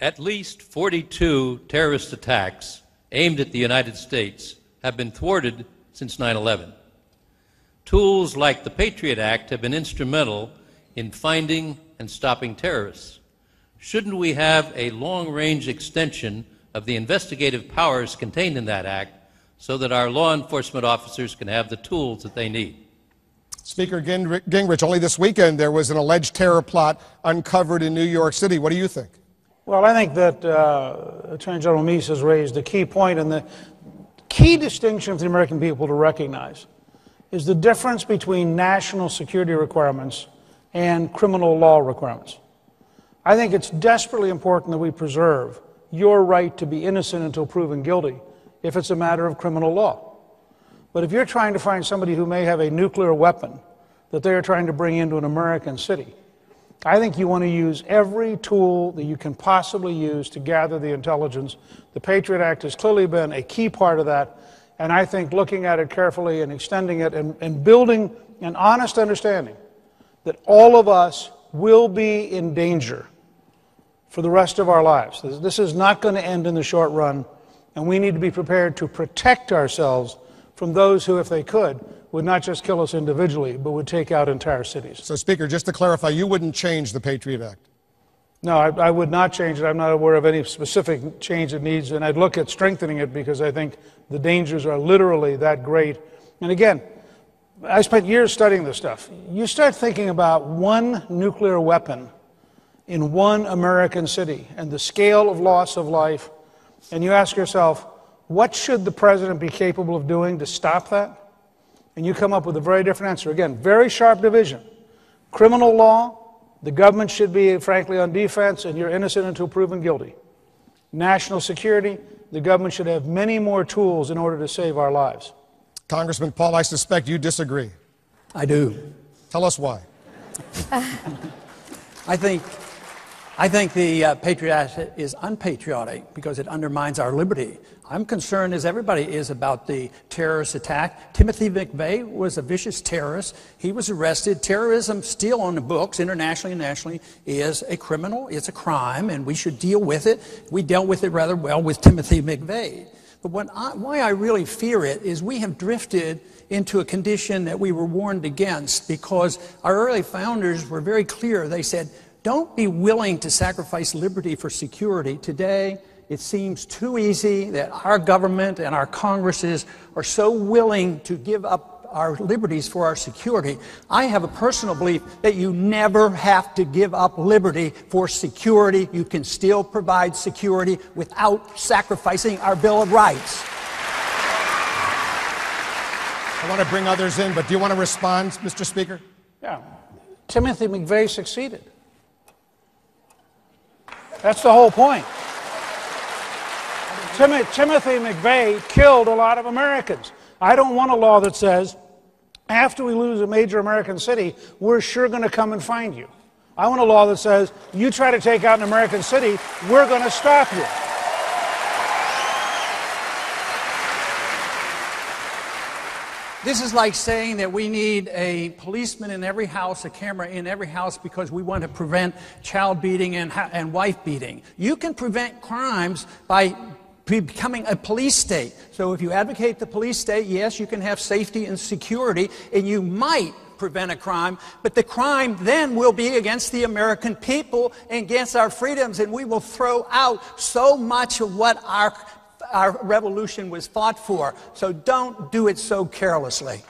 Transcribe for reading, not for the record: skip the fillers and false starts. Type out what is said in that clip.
At least 42 terrorist attacks aimed at the United States have been thwarted since 9/11. Tools like the Patriot Act have been instrumental in finding and stopping terrorists. Shouldn't we have a long-range extension of the investigative powers contained in that act so that our law enforcement officers can have the tools that they need? Speaker Gingrich, only this weekend there was an alleged terror plot uncovered in New York City. What do you think? Well, I think that Attorney General Meese has raised a key point, and the key distinction for the American people to recognize is the difference between national security requirements and criminal law requirements. I think it's desperately important that we preserve your right to be innocent until proven guilty if it's a matter of criminal law. But if you're trying to find somebody who may have a nuclear weapon that they are trying to bring into an American city, I think you want to use every tool that you can possibly use to gather the intelligence. The Patriot Act has clearly been a key part of that, and I think looking at it carefully and extending it and building an honest understanding that all of us will be in danger for the rest of our lives. This is not going to end in the short run, and we need to be prepared to protect ourselves from those who, if they could, would not just kill us individually, but would take out entire cities. So, Speaker, just to clarify, you wouldn't change the Patriot Act? No, I would not change it. I'm not aware of any specific change it needs, and I'd look at strengthening it because I think the dangers are literally that great. And again, I spent years studying this stuff. You start thinking about one nuclear weapon in one American city and the scale of loss of life, and you ask yourself, what should the president be capable of doing to stop that? And you come up with a very different answer. Again, very sharp division. Criminal law, the government should be, frankly, on defense, and you're innocent until proven guilty. National security, the government should have many more tools in order to save our lives. Congressman Paul, I suspect you disagree. I do. Tell us why. I think the Patriot Act is unpatriotic because it undermines our liberty. I'm concerned, as everybody is, about the terrorist attack. Timothy McVeigh was a vicious terrorist. He was arrested. Terrorism, still on the books, internationally and nationally, is a criminal. It's a crime, and we should deal with it. We dealt with it rather well with Timothy McVeigh. But why I really fear it is we have drifted into a condition that we were warned against because our early founders were very clear. They said, don't be willing to sacrifice liberty for security. Today, it seems too easy that our government and our Congresses are so willing to give up our liberties for our security. I have a personal belief that you never have to give up liberty for security. You can still provide security without sacrificing our Bill of Rights. I want to bring others in, but do you want to respond, Mr. Speaker? Yeah. Timothy McVeigh succeeded. That's the whole point. Timothy McVeigh killed a lot of Americans. I don't want a law that says, after we lose a major American city, we're sure going to come and find you. I want a law that says, you try to take out an American city, we're going to stop you. This is like saying that we need a policeman in every house, a camera in every house, because we want to prevent child beating and wife beating. You can prevent crimes by becoming a police state. So if you advocate the police state, yes, you can have safety and security, and you might prevent a crime, but the crime then will be against the American people and against our freedoms, and we will throw out so much of what our revolution was fought for. So don't do it so carelessly.